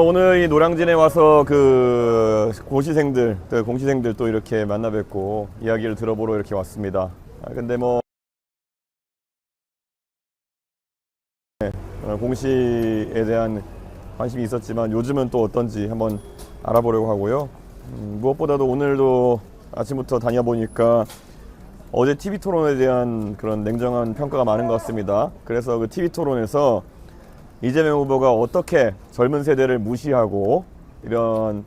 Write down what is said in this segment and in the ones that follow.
오늘 이 노량진에 와서 그 고시생들, 공시생들 또 이렇게 만나 뵙고 이야기를 들어보러 이렇게 왔습니다. 근데 뭐 공시에 대한 관심이 있었지만 요즘은 또 어떤지 한번 알아보려고 하고요. 무엇보다도 오늘도 아침부터 다녀보니까 어제 TV 토론에 대한 그런 냉정한 평가가 많은 것 같습니다. 그래서 그 TV 토론에서 이재명 후보가 어떻게 젊은 세대를 무시하고 이런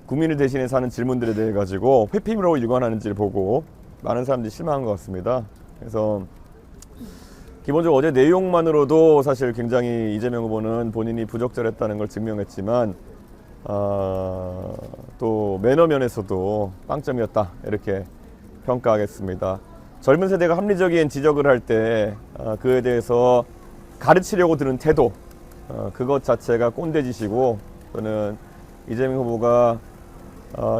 국민을 대신해서 하는 질문들에 대해 가지고 회피로 일관하는지를 보고 많은 사람들이 실망한 것 같습니다. 그래서 기본적으로 어제 내용만으로도 사실 굉장히 이재명 후보는 본인이 부적절했다는 걸 증명했지만 또 매너 면에서도 빵점이었다 이렇게 평가하겠습니다. 젊은 세대가 합리적인 지적을 할 때 그에 대해서 가르치려고 드는 태도, 그것 자체가 꼰대짓이고, 저는 이재명 후보가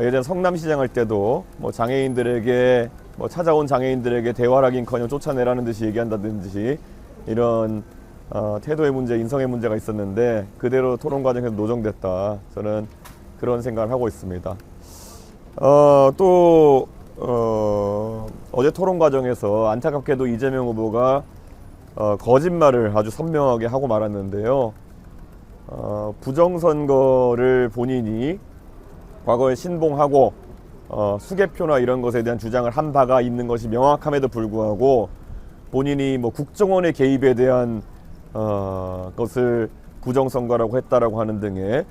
예전 성남시장 할 때도 뭐 장애인들에게 뭐 찾아온 장애인들에게 대화를 하긴커녕 쫓아내라는 듯이 얘기한다든지 이런 태도의 문제, 인성의 문제가 있었는데 그대로 토론 과정에서 노정됐다. 저는 그런 생각을 하고 있습니다. 또 어제 토론 과정에서 안타깝게도 이재명 후보가 거짓말을 아주 선명하게 하고 말았는데요. 부정선거를 본인이 과거에 신봉하고 수개표나 이런 것에 대한 주장을 한 바가 있는 것이 명확함에도 불구하고 본인이 뭐 국정원의 개입에 대한 것을 부정선거라고 했다라고 하는 등의,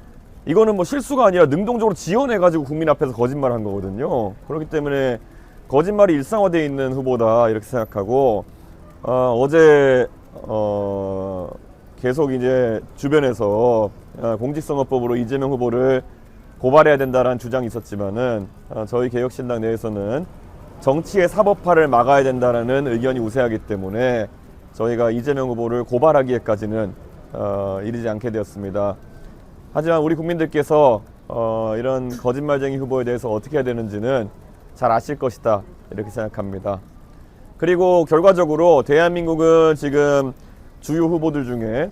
이거는 뭐 실수가 아니라 능동적으로 지어내가지고 국민 앞에서 거짓말을 한 거거든요. 그렇기 때문에 거짓말이 일상화되어 있는 후보다 이렇게 생각하고, 어제 계속 이제 주변에서 공직선거법으로 이재명 후보를 고발해야 된다라는 주장이 있었지만은 저희 개혁신당 내에서는 정치의 사법화를 막아야 된다라는 의견이 우세하기 때문에 저희가 이재명 후보를 고발하기에까지는 이르지 않게 되었습니다. 하지만 우리 국민들께서 이런 거짓말쟁이 후보에 대해서 어떻게 해야 되는지는 잘 아실 것이다 이렇게 생각합니다. 그리고 결과적으로 대한민국은 지금 주요 후보들 중에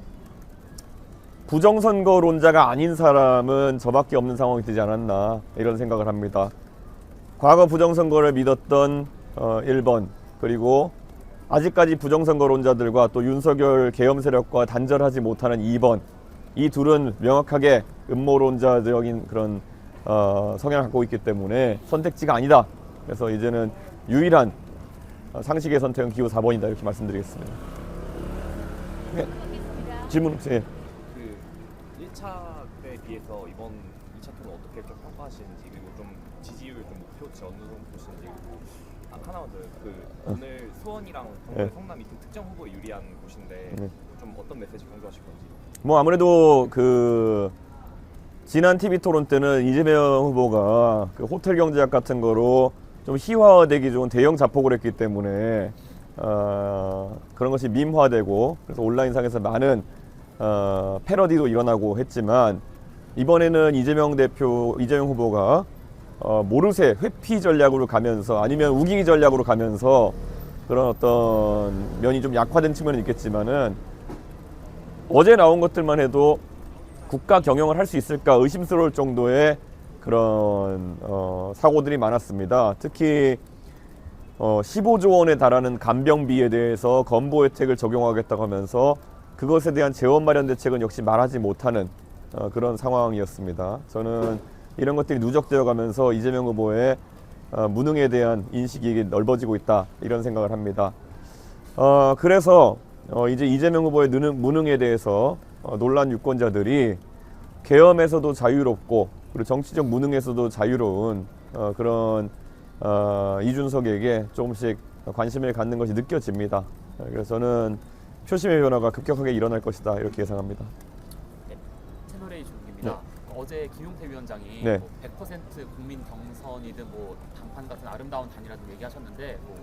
부정선거론자가 아닌 사람은 저밖에 없는 상황이 되지 않았나 이런 생각을 합니다. 과거 부정선거를 믿었던 1번, 그리고 아직까지 부정선거론자들과 또 윤석열 계엄 세력과 단절하지 못하는 2번, 이 둘은 명확하게 음모론자적인 그런 성향을 갖고 있기 때문에 선택지가 아니다. 그래서 이제는 유일한 상식의 선택은 기호 4번이다 이렇게 말씀드리겠습니다. 네. 질문 혹시? 예. 그 1차 때 비해서 이번 2차 토론 어떻게 좀 평가하시는지, 그리고 좀 지지율 좀 목표치 어느 정도 보시는지, 그리고 하나만 더, 오늘 수원이랑 강북, 성남이 특정 후보에 유리한 곳인데 좀 어떤 메시지 강조하실 건지. 뭐 아무래도 그 지난 TV 토론 때는 이재명 후보가 그 호텔 경제학 같은 거로 좀 희화화되기 좋은 대형 자폭을 했기 때문에 그런 것이 밈화되고, 그래서 온라인상에서 많은 패러디도 일어나고 했지만, 이번에는 이재명 후보가 모르쇠 회피 전략으로 가면서, 아니면 우기기 전략으로 가면서 그런 어떤 면이 좀 약화된 측면은 있겠지만은, 어제 나온 것들만 해도 국가 경영을 할 수 있을까 의심스러울 정도의 그런 사고들이 많았습니다. 특히 15조 원에 달하는 간병비에 대해서 건보 혜택을 적용하겠다고 하면서 그것에 대한 재원 마련 대책은 역시 말하지 못하는 그런 상황이었습니다. 저는 이런 것들이 누적되어 가면서 이재명 후보의 무능에 대한 인식이 넓어지고 있다 이런 생각을 합니다. 그래서 이제 이재명 후보의 무능에 대해서 논란 유권자들이 계엄에서도 자유롭고 그리고 정치적 무능에서도 자유로운 그런 이준석에게 조금씩 관심을 갖는 것이 느껴집니다. 그래서 저는 표심의 변화가 급격하게 일어날 것이다 이렇게 예상합니다. 네, 채널A 중입니다. 네. 어제 김용태 위원장이 네. 뭐 100% 국민 경선이든 뭐 당판 같은 아름다운 단일화든 얘기하셨는데, 뭐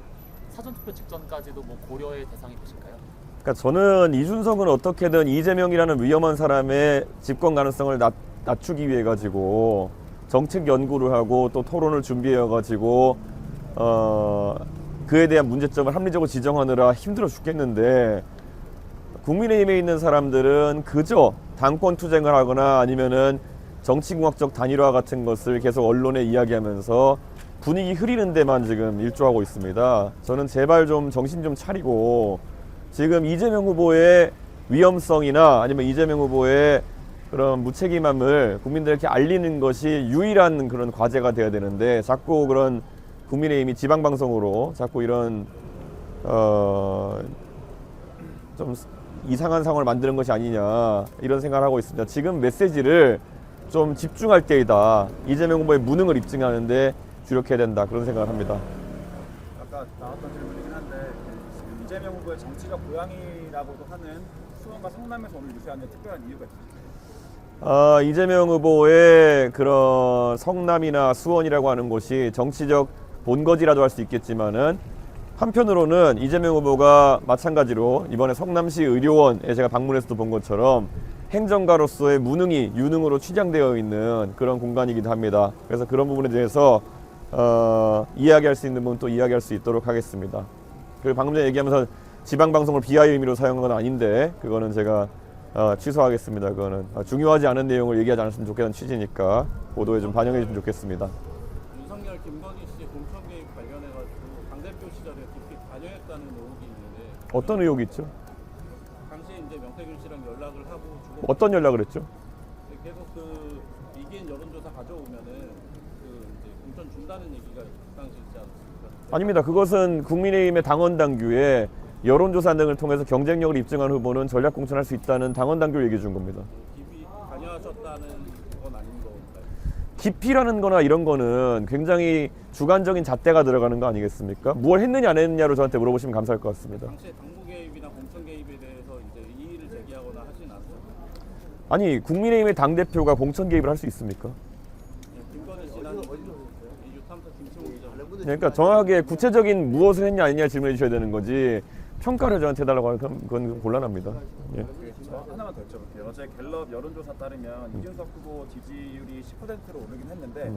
사전투표 직전까지도 뭐 고려의 대상이 되실까요? 그러니까 저는 이준석은 어떻게든 이재명이라는 위험한 사람의 집권 가능성을 낮추기 위해 가지고 정책 연구를 하고 또 토론을 준비해 가지고 그에 대한 문제점을 합리적으로 지정하느라 힘들어 죽겠는데 국민의힘에 있는 사람들은 그저 당권 투쟁을 하거나 아니면은 정치공학적 단일화 같은 것을 계속 언론에 이야기하면서 분위기 흐리는 데만 지금 일조하고 있습니다. 저는 제발 좀 정신 좀 차리고 지금 이재명 후보의 위험성이나 아니면 이재명 후보의 그런 무책임함을 국민들에게 알리는 것이 유일한 그런 과제가 돼야 되는데 자꾸 그런 국민의힘이 지방방송으로 자꾸 이런 좀 이상한 상황을 만드는 것이 아니냐 이런 생각을 하고 있습니다. 지금 메시지를 좀 집중할 때이다. 이재명 후보의 무능을 입증하는데 주력해야 된다. 그런 생각을 합니다. 아까 나왔던 질문이긴 한데 이재명 후보의 정치적 고향이라고도 하는 수원과 성남에서 오늘 유세하는 특별한 이유가 있습니다. 이재명 후보의 그런 성남이나 수원이라고 하는 곳이 정치적 본거지라도 할 수 있겠지만은 한편으로는 이재명 후보가 마찬가지로 이번에 성남시 의료원에 제가 방문해서도 본 것처럼 행정가로서의 무능이 유능으로 취장되어 있는 그런 공간이기도 합니다. 그래서 그런 부분에 대해서 이야기할 수 있는 부분 또 이야기할 수 있도록 하겠습니다. 그리고 방금 전에 얘기하면서 지방방송을 비하의 의미로 사용한 건 아닌데 그거는 제가 취소하겠습니다. 그거는 중요하지 않은 내용을 얘기하지 않았으면 좋겠다는 취지니까 보도에 좀 반영해 주시면 좋겠습니다. 윤석열, 김건희 씨 공천 개입 관련해가지고 당대표 시절에 깊이 관여했다는 의혹이 있는데 어떤 의혹이 있죠? 당시에 이제 명태균 씨랑 연락을 하고 주고 어떤 연락을 했죠? 계속 그 이기인 여론조사 가져오면은 그 이제 공천 준다는 얘기가 그 당시 있지 않습니까? 아닙니다. 그것은 국민의힘의 당원 당규에 여론조사 등을 통해서 경쟁력을 입증한 후보는 전략 공천할 수 있다는 당원 당규를 얘기해 준 겁니다. 깊이 관여하셨다는 건 아닌 건가요? 기피라는 거나 이런 거는 굉장히 주관적인 잣대가 들어가는 거 아니겠습니까? 무엇 했느냐 안 했느냐로 저한테 물어보시면 감사할 것 같습니다. 당시에 당무 개입이나 공천 개입에 대해서 이제 이의를 제기하거나 하진 않았어요. 아니 국민의힘의 당대표가 공천 개입을 할 수 있습니까? 김건희 씨랑 이 유탐사 김치호 기자 그러니까 정확하게 구체적인 무엇을 했냐 아니냐 질문해 주셔야 되는 거지 평가를 저한테 해달라고 하면 그건 곤란합니다. 예. 저 하나만 더 여쭤볼게요. 어제 갤럽 여론조사 따르면 이준석 후보 지지율이 10%로 오르긴 했는데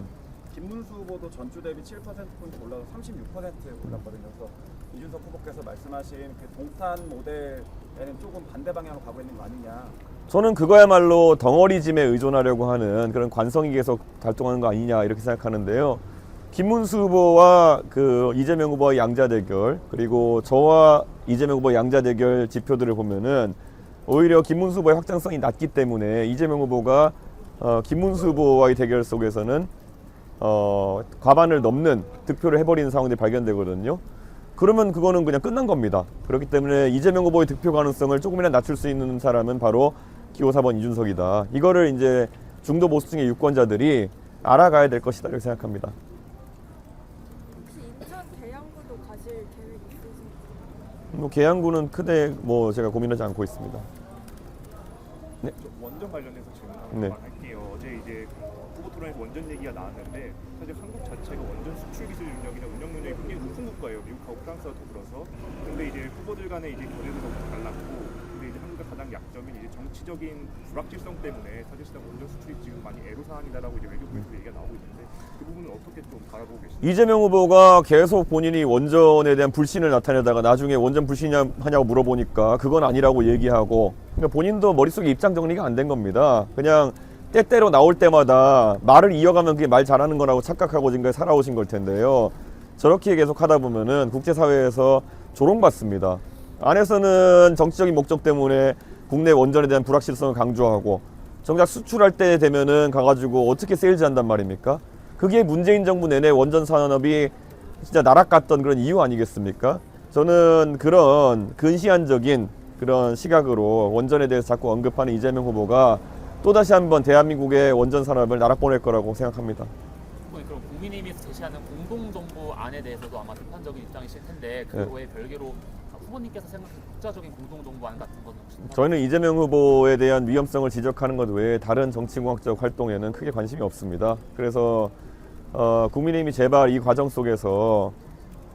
김문수 후보도 전주 대비 7%포인트 올라서 36%에 올랐거든요. 그래서 이준석 후보께서 말씀하신 그 동탄 모델에는 조금 반대 방향으로 가고 있는 거 아니냐. 저는 그거야말로 덩어리짐에 의존하려고 하는 그런 관성이 계속 발동하는 거 아니냐 이렇게 생각하는데요. 김문수 후보와 그 이재명 후보의 양자 대결 그리고 저와 이재명 후보의 양자 대결 지표들을 보면은 오히려 김문수 후보의 확장성이 낮기 때문에 이재명 후보가 김문수 후보와의 대결 속에서는 과반을 넘는 득표를 해버리는 상황들이 발견되거든요. 그러면 그거는 그냥 끝난 겁니다. 그렇기 때문에 이재명 후보의 득표 가능성을 조금이나 낮출 수 있는 사람은 바로 기호 4번 이준석이다. 이거를 이제 중도 보수층의 유권자들이 알아가야 될 것이다 이렇게 생각합니다. 혹시 인천 계양구도 가실 계획 있으신가요? 뭐 계양구는 크게 뭐 제가 고민하지 않고 있습니다. 원전 관련해서 질문 네. 하나만 할게요. 어제 이제 후보 토론에서 원전 얘기가 나왔는데 사실 한국 자체가 원전 수출 기술 능력이나 운영 능력이 굉장히 높은 국가예요. 미국하고 프랑스와 더불어서. 근데 이제 후보들 간의 이제 견해도 너무 달랐고, 근데 이제 한국의 가장 약점인 이제 정치적인 불확실성 때문에 사실상 원전 수출이 지금 많이 애로사항이다라고 이제 외교부에서 얘기가 나오고 있는데 그 부분을 어떻게 좀 바라보고 계신가요? 이재명 후보가 계속 본인이 원전에 대한 불신을 나타내다가 나중에 원전 불신하냐고 물어보니까 그건 아니라고 얘기하고 그러니까 본인도 머릿속에 입장 정리가 안 된 겁니다. 그냥 때때로 나올 때마다 말을 이어가면 그게 말 잘하는 거라고 착각하고 지금까지 살아오신 걸 텐데요. 저렇게 계속 하다 보면은 국제사회에서 조롱받습니다. 안에서는 정치적인 목적 때문에 국내 원전에 대한 불확실성을 강조하고 정작 수출할 때 되면은 가가지고 어떻게 세일즈한단 말입니까? 그게 문재인 정부 내내 원전 산업이 진짜 나락갔던 그런 이유 아니겠습니까? 저는 그런 근시안적인 그런 시각으로 원전에 대해서 자꾸 언급하는 이재명 후보가 또다시 한번 대한민국의 원전 산업을 나락보낼 거라고 생각합니다. 그럼 국민의힘에서 제시하는 공동정부안에 대해서도 아마 비판적인 입장이실 텐데 그 네. 외에 별개로 후보님께서 생각하는 국가적인 공동정부안 같은 건 혹시 저희는 이재명 후보에 대한 위험성을 지적하는 것 외에 다른 정치공학적 활동에는 크게 관심이 없습니다. 그래서 국민의힘이 제발 이 과정 속에서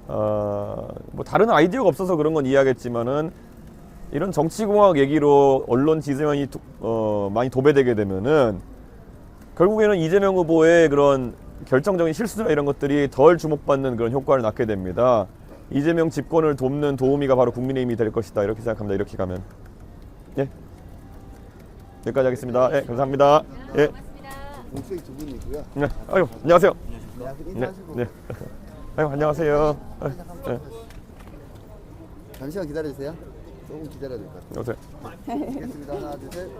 뭐 다른 아이디어가 없어서 그런 건 이해하겠지만은 이런 정치공학 얘기로 언론 지지면이 많이 도배되게 되면은 결국에는 이재명 후보의 그런 결정적인 실수나 이런 것들이 덜 주목받는 그런 효과를 낳게 됩니다. 이재명 집권을 돕는 도우미가 바로 국민의힘이 될 것이다. 이렇게 생각합니다. 이렇게 가면. 예. 여기까지 하겠습니다. 예, 감사합니다. 예. 목소리 두 분이고요. 네. 아유, 안녕하세요. 네, 네. 인사하시고 네. 아유, 안녕하세요. 아유, 네. 잠시만 기다려주세요. 조금 기다려야 될 것 같아요. 오세요. 알겠습니다. 하나, 둘, 셋.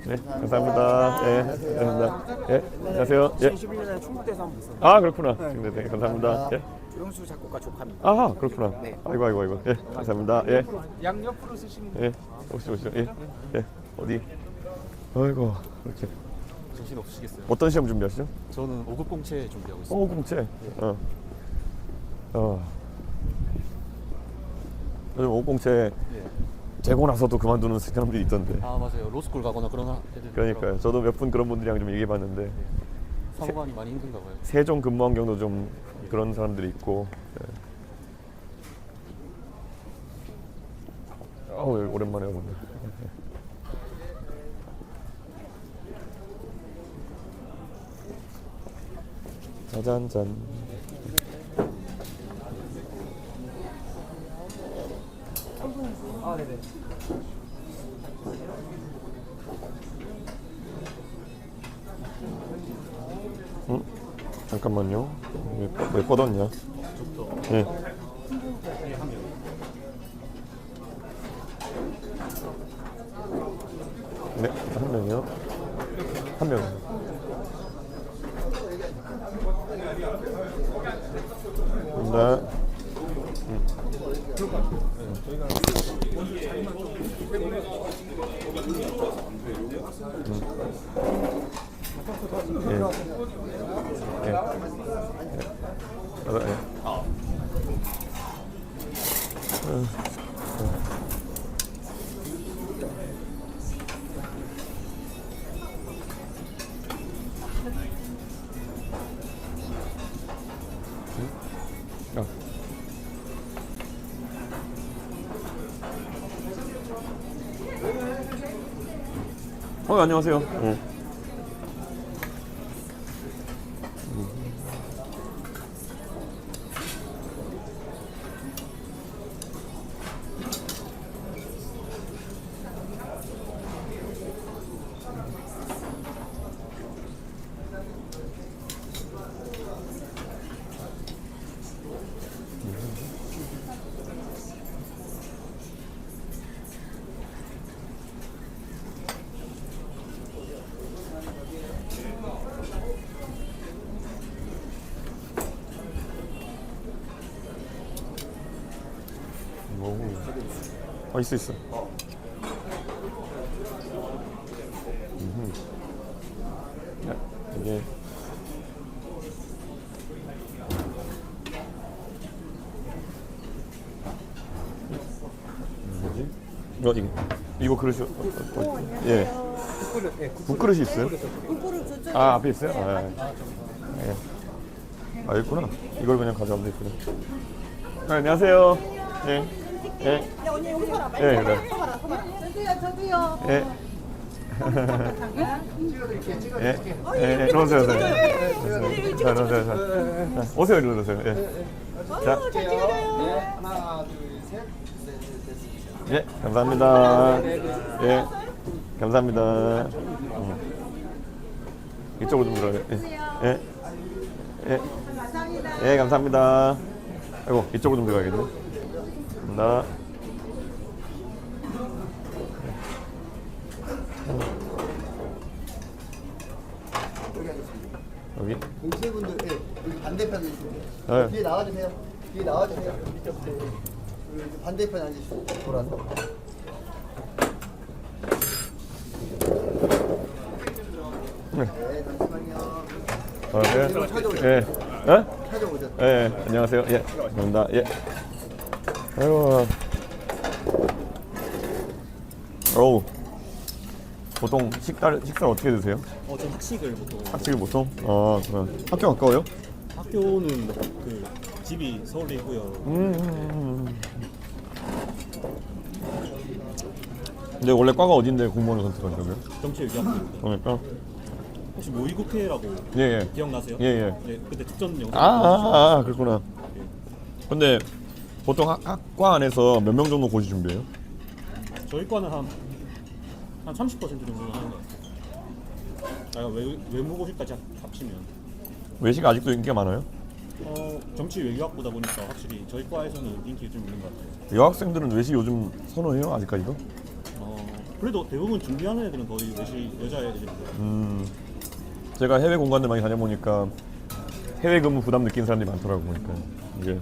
네, 감사합니다. 예, 감사합니다. 예, 안녕하세요. 예. 2011년에 충북대에서 한번 있었어요. 아, 그렇구나. 네, 감사합니다. 예. 조영수 작곡가 조카입니다. 아, 그렇구나. 아이고. 예, 감사합니다. 예. 양 옆으로 쓰시면 예. 오시죠. 예. 예. 어디? 아이고, 이렇게. 정신 없으시겠어요? 어떤 시험 준비하시죠? 저는 5급 공채 준비하고 있습니다. 공채. 요즘 오공채 예. 재고 나서도 그만두는 사람들이 있던데. 아 맞아요. 로스쿨 가거나 그런 애들. 그러니까요. 저도 몇 분 그런 분들이랑 좀 얘기해봤는데 사고관이 많이 힘든가 봐요. 세종 근무 환경도 좀 그런 사람들이 있고. 예. 아우, 오랜만에 오네. 짜잔짠. 아, 네네. 잠깐만요. 왜 뻗었냐? 예. 네, 한 명이요. 한 명. 네. 예. 안녕하세요. 있어. 이게 뭐지? 이거 그릇이 예. 국그릇이 있어요? 아, 앞에 있어요? 아, 예. 아, 있구나. 이걸 그냥 가져가면 되구나. 안녕하세요. 예. 예. 언니 여기 서라. 예, 그래. 저도요. 예. 예. 예. 들어오세요. 오세요. 일로 오세요. 예. 자. 하나, 둘, 셋. 예. 감사합니다. 예. 감사합니다. 이쪽으로 좀 들어요. 예. 예. 예. 감사합니다. 아이고, 이쪽으로 좀 들어가야겠네. 감사합니다. 여기? 공채분들, 예, 여기 반대편에 있으세요. 네. 뒤에 나와주세요. 뒤에 나와주세요. 그 반대편에 앉으시고, 돌아서. 네, 잠시만요. 예. 뒤로 찾아오세요. 예. 예? 찾아오세요. 예. 안녕하세요. 예. 감사합니다. 예. 아이고. 어우. 보통 식사를 어떻게 드세요? 전 학식을 보통. 학식을 보통? 아, 그럼 학교 가까워요? 학교는 그 집이 서울에 있고요. 근데 원래 과가 어딘데 공무원을 선택하시려고요? 정치외교학부입니다. 그러니까. 혹시 모의국회라고 예. 기억나세요? 예. 네, 그때 특전 영상. 그렇구나. 근데 보통 학과 안에서 몇 명 정도 고시 준비해요? 저희 과는 한 30% 정도는 하는 것 같아요. 외무고시까지 합치면. 외시가 아직도 인기가 많아요? 정치 외교학부다 보니까 확실히 저희 과에서는 인기가 좀 있는 것 같아요. 여학생들은 외시 요즘 선호해요? 아직까지도? 그래도 대부분 준비하는 애들은 거의 외시 여자애들입니다. 제가 해외 공간들 많이 다녀보니까 해외 근무 부담 느끼는 사람들이 많더라고. 보니까 이게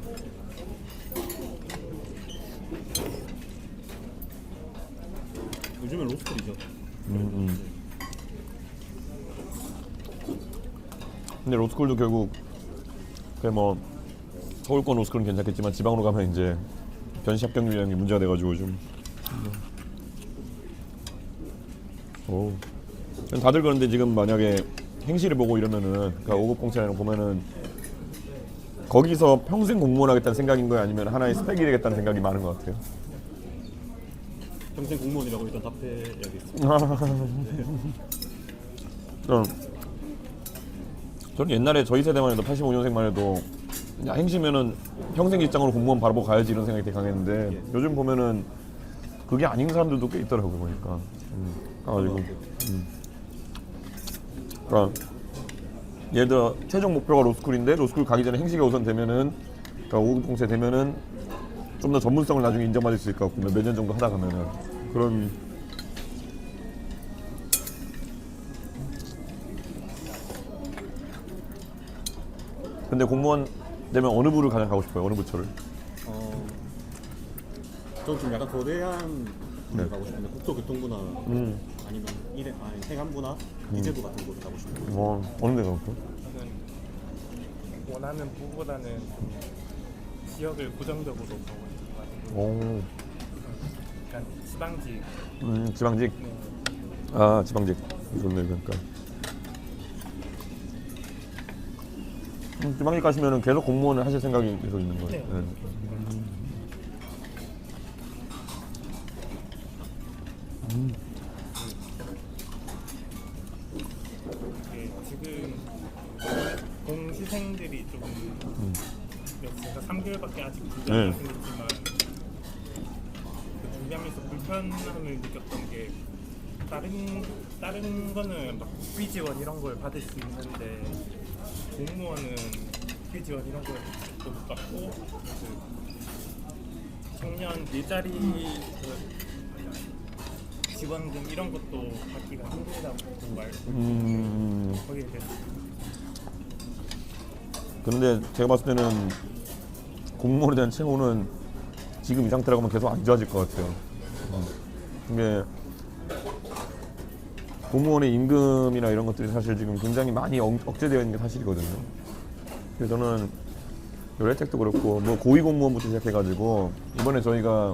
요즘은 로스쿨이죠. 근데 로스쿨도 결국 뭐 서울권 로스쿨은 괜찮겠지만 지방으로 가면 이제 변시 합격률이라는 게 문제가 돼가지고 좀. 오. 다들 그런데 지금 만약에 행시를 보고 이러면은 그러니까 5급 공채나 이런 거 보면은 거기서 평생 공무원 하겠다는 생각인 거예요? 아니면 하나의 스펙이 되겠다는 생각이 많은 것 같아요? 평생 공무원이라고 일단 답해야겠습니다. 저는 옛날에 저희 세대만 해도 85년생만 해도 야, 행시면은 평생 직장으로 공무원 바로 보고 가야지 이런 생각이 되게 강했는데 요즘 보면은 그게 아닌 사람들도 꽤 있더라고요. 보니까 가지고 그러니까 예를 들어 최종 목표가 로스쿨인데 로스쿨 가기 전에 행시가 우선 되면은 그러니까 5급 공채 되면은 좀 더 전문성을 나중에 인정받을 수 있을 것 같고 몇 년 정도 하다 가면은 그런. 근데 공무원 되면 어느 부를 가장 가고 싶어요? 어느 부처를? 저는 좀 약간 거대한 부를 가고 싶은데 국토교통부나 아니면 행안부나 기재부 같은 곳을 가고 싶어요. 어느 데 가고 싶어요? 저는 원하는 부보다는 지역을 고정적으로 가고 싶어가지고 약간 지방직. 지방직? 네. 아 지방직 좋네. 그러니까 지방직 가시면은 계속 공무원을 하실 생각이 계속 있는 거예요? 네. 네. 지금 공시생들이 좀 제가 3개월밖에 아직 준비가 안 됐지만 그 준비하면서 불편함을 느꼈던 게 다른 거는 막 국비 지원 이런 걸 받을 수 있는데 공무원은 국비 지원 이런 걸 못 받고 그 청년 일자리 지원금 이런 것도 받기가 힘들다고 알고 거기에 대해서. 그런데 제가 봤을 때는 공무원에 대한 칭호는 지금 이 상태라고 하면 계속 안 좋아질 것 같아요. 근데 공무원의 임금이나 이런 것들이 사실 지금 굉장히 많이 억제되어 있는 게 사실이거든요. 그래서 저는 여러 혜택도 그렇고 뭐 고위공무원부터 시작해가지고 이번에 저희가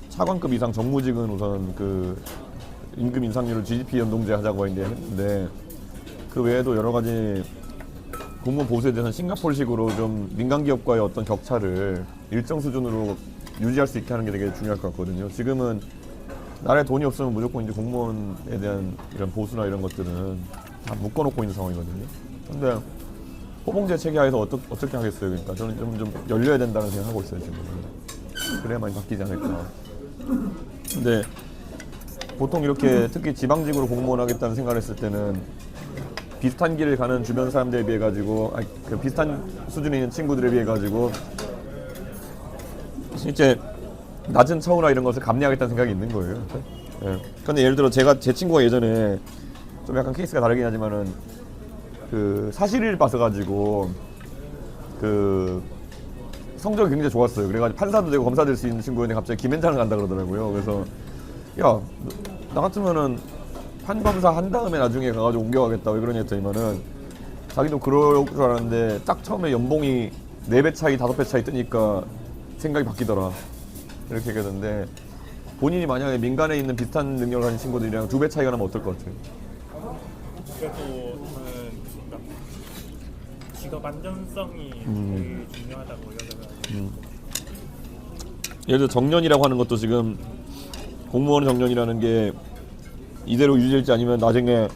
차관급 이상 정무직은 우선 그 임금 인상률을 GDP 연동제 하자고 했는데 그 외에도 여러 가지 공무원 보수에 대해서는 싱가포르식으로 좀 민간 기업과의 어떤 격차를 일정 수준으로 유지할 수 있게 하는 게 되게 중요할 것 같거든요. 지금은 나라에 돈이 없으면 무조건 이제 공무원에 대한 이런 보수나 이런 것들은 다 묶어놓고 있는 상황이거든요. 근데 호봉제 체계 하에서 어떻게 하겠어요? 그러니까 저는 좀 열려야 된다는 생각하고 있어요 지금. 그래야만 바뀌지 않을까. 근데 보통 이렇게 특히 지방직으로 공무원 하겠다는 생각을 했을 때는 비슷한 길을 가는 주변 사람들에 비해 가지고 그 비슷한 수준에 있는 친구들에 비해 가지고 실제 낮은 처우나 이런 것을 감내하겠다는 생각이 있는 거예요. 예. 근데 예를 들어 제 친구가 예전에 좀 약간 케이스가 다르긴 하지만은 그 사실을 봐서 가지고 그 성적이 굉장히 좋았어요. 그래가지고 판사도 되고 검사 될 수 있는 친구였는데 갑자기 김앤장을 간다 그러더라고요. 그래서 야, 나 같으면은 판검사 한 다음에 나중에 가가지고 옮겨가겠다 왜 그러냐 했더니만은 자기도 그럴 줄 알았는데 딱 처음에 연봉이 4배 차이 5배 차이 뜨니까 생각이 바뀌더라 이렇게 얘기하던데 본인이 만약에 민간에 있는 비슷한 능력을 가진 친구들이랑 2배 차이가 나면 어떨 것 같아요? 그래도 저는 직업 안전성이 제일 중요하다고 여겨가지고 예를 들어 정년이라고 하는 것도 지금 공무원 정년이라는 게 이대로 유지될지 아니면 나중에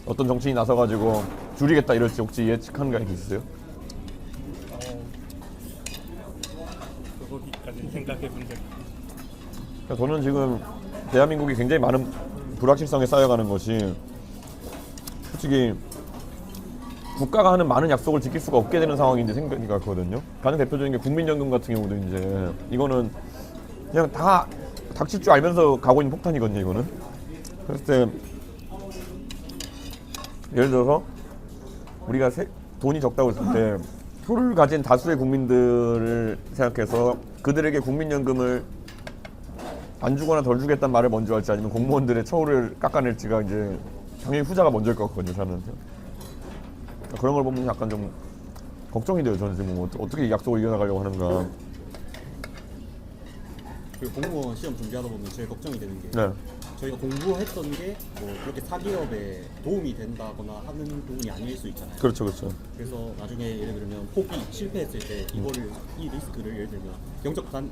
어떤 정치인이 나서가지고 줄이겠다 이럴지 혹시 예측하는 게 있으세요? 생각해 본 적. 그러니까 저는 지금 대한민국이 굉장히 많은 불확실성에 쌓여가는 것이 솔직히 국가가 하는 많은 약속을 지킬 수가 없게 되는 상황이 이제 생각이 같거든요. 가장 대표적인 게 국민연금 같은 경우도 이제 이거는 그냥 다 닥칠 줄 알면서 가고 있는 폭탄이거든요. 이거는. 그랬을 때 예를 들어서 우리가 돈이 적다고 했을 때 표를 가진 다수의 국민들을 생각해서 그들에게 국민연금을 안 주거나 덜 주겠다는 말을 먼저 할지 아니면 공무원들의 처우를 깎아낼지가 이제 당연히 후자가 먼저일 것 같거든요. 사람한테. 그런 걸 보면 약간 좀 걱정이 돼요. 저는 지금 어떻게 이 약속을 이겨나가려고 하는가. 그 공무원 시험 준비하다 보면 제일 걱정이 되는 게 네. 저희가 공부했던 게 뭐 그렇게 사기업에 도움이 된다거나 하는 부분이 아닐 수 있잖아요. 그렇죠, 그렇죠. 그래서 나중에 예를 들면 포기 실패했을 때 이거를 이 리스크를 예를 들면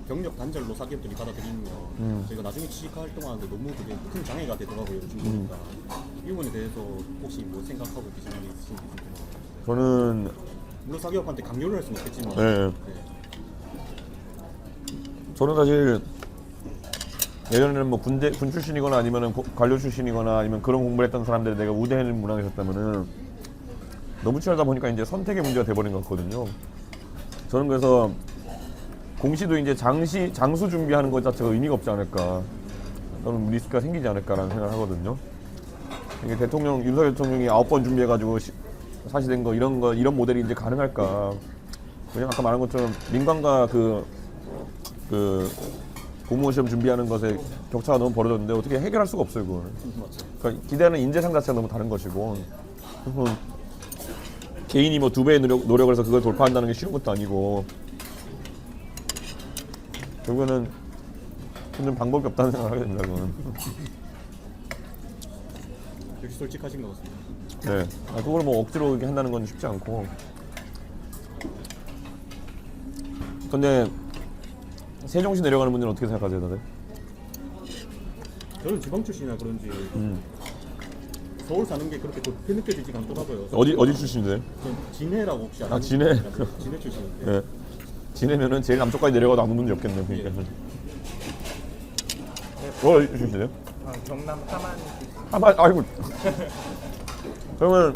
경력 단절로 사기업들이 받아들이면 저희가 나중에 취직 활동하는데 너무 그게 큰 장애가 되더라고요. 요즘 보니까 이 부분에 대해서 혹시 뭐 생각하고 계시는 게 있으신지 궁금합니다. 저는 물론 사기업한테 강요를 할 수는 없겠지만 네. 저는 사실 예전에는 뭐 군 출신이거나 아니면은 관료 출신이거나 아니면 그런 공부를 했던 사람들이 내가 우대하는 문화에 있었다면은 너무 치열하다 보니까 이제 선택의 문제가 돼버린 것 같거든요. 저는 그래서 공시도 이제 장수 준비하는 것 자체가 의미가 없지 않을까. 저는 리스크가 생기지 않을까라는 생각을 하거든요. 이게 윤석열 대통령이 9번 준비해가지고 사실된 거 이런 모델이 이제 가능할까. 그냥 아까 말한 것처럼 민간과 그 공무원 시험 준비하는 것에 격차가 너무 벌어졌는데 어떻게 해결할 수가 없어요, 그거는. 그러니까 기대하는 인재상 자체가 너무 다른 것이고 개인이 뭐 2배의 노력을 해서 그걸 돌파한다는 게 쉬운 것도 아니고 결국에는 좀 방법이 없다는 생각을 하게 됩니다, 그거는. 역시 솔직하신 것 같습니다. 네, 그걸 뭐 억지로 이렇게 한다는 건 쉽지 않고. 근데 세종시 내려가는 분들은 어떻게 생각하세요, 다들? 저는 지방 출신이라 그런지 서울 사는 게 그렇게 좋게 느껴지지가 않더라고요. 어디 출신이세요? 전 진해라고 혹시 아세요? 진해. 진해 출신인데. 네. 진해면은 제일 남쪽까지 내려가도 아무 문제 없겠네요, 그러니까. 어디 출신이세요? 경남 함안. 함안, 아이고. 그러면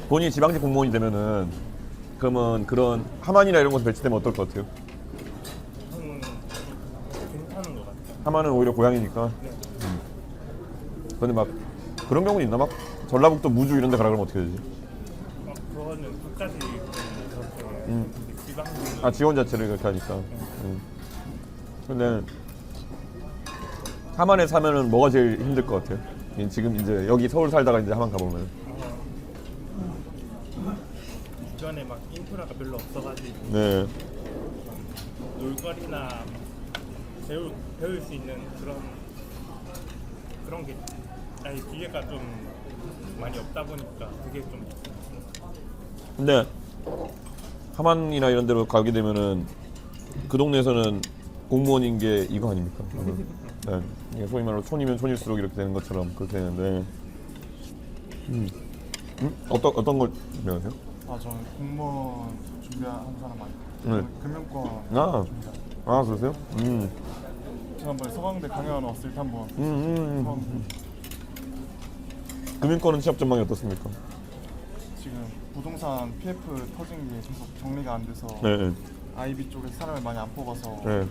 본인이 지방직 공무원이 되면은 그러면 그런 함안이나 이런 곳에 배치되면 어떨 것 같아요? 괜찮은 것 같아요. 함안은 오히려 고향이니까. 근데 막 그런 경우는 있나? 막 전라북도 무주 이런 데 가라 그러면 어떻게 되지? 그거는 끝까지 그렇게 지방분. 아, 지원 자체를 그렇게 하니까. 근데 함안에 사면은 뭐가 제일 힘들 것 같아요? 지금 이제 여기 서울 살다가 이제 함안 가보면. 주변에 막 인프라가 별로 없어가지고 네. 놀거리나 배울 수 있는 그런 게 기회가 좀 많이 없다 보니까 그게 좀. 근데 함안이나 이런 데로 가게 되면은 그 동네에서는 공무원인 게 이거 아닙니까? 네. 이게 소위 말로 촌이면 촌일수록 이렇게 되는 것처럼 그렇게 되는데. 어떤 걸 준비하세요? 저는 공무원 준비하는 사람 네. 아니고 금융권 아, 그러세요? 지난번에 서강대 강연 왔을 때 한번 금융권은 취업 전망이 어떻습니까? 지금 부동산 PF 터진 게 계속 정리가 안 돼서 네. IB 쪽에서 사람을 많이 안 뽑아서 네.